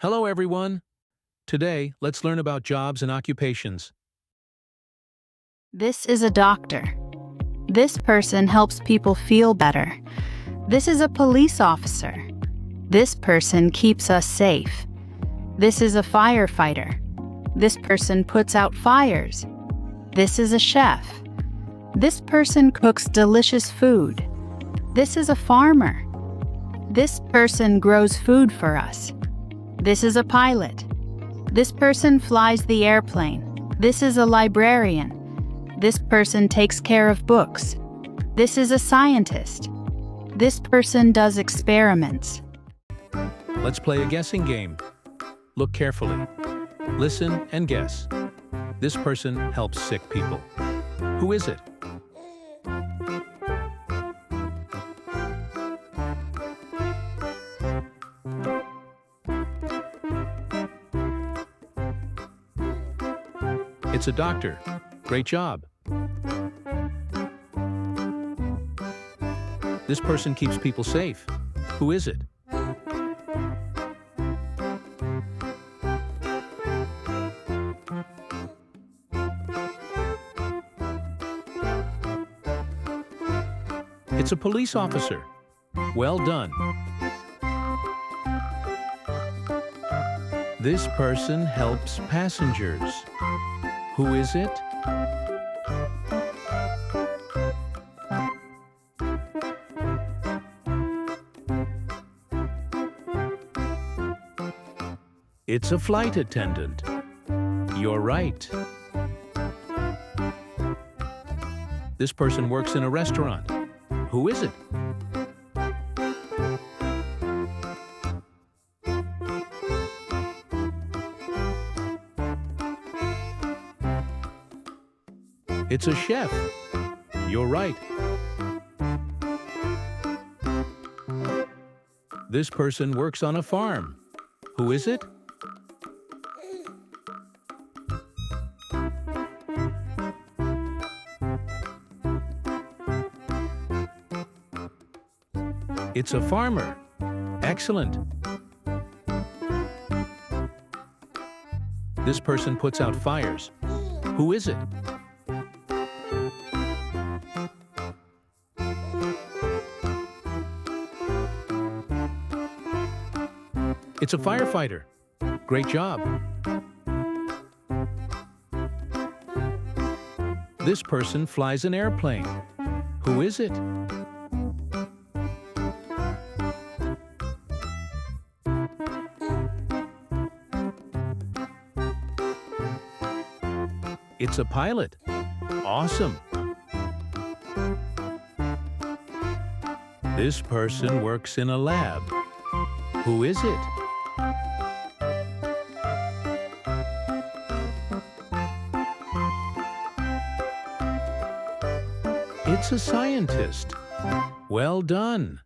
Hello, everyone. Today, let's learn about jobs and occupations. This is a doctor. This person helps people feel better. This is a police officer. This person keeps us safe. This is a firefighter. This person puts out fires. This is a chef. This person cooks delicious food. This is a farmer. This person grows food for us. This is a pilot. This person flies the airplane. This is a librarian. This person takes care of books. This is a scientist. This person does experiments. Let's play a guessing game. Look carefully. Listen and guess. This person helps sick people. Who is it? It's a doctor. Great job. This person keeps people safe. Who is it? It's a police officer. Well done. This person helps passengers. Who is it? It's a flight attendant. You're right. This person works in a restaurant. Who is it? It's a chef. You're right. This person works on a farm. Who is it? It's a farmer. Excellent. This person puts out fires. Who is it? It's a firefighter. Great job. This person flies an airplane. Who is it? It's a pilot. Awesome. This person works in a lab. Who is it? It's a scientist. Well done.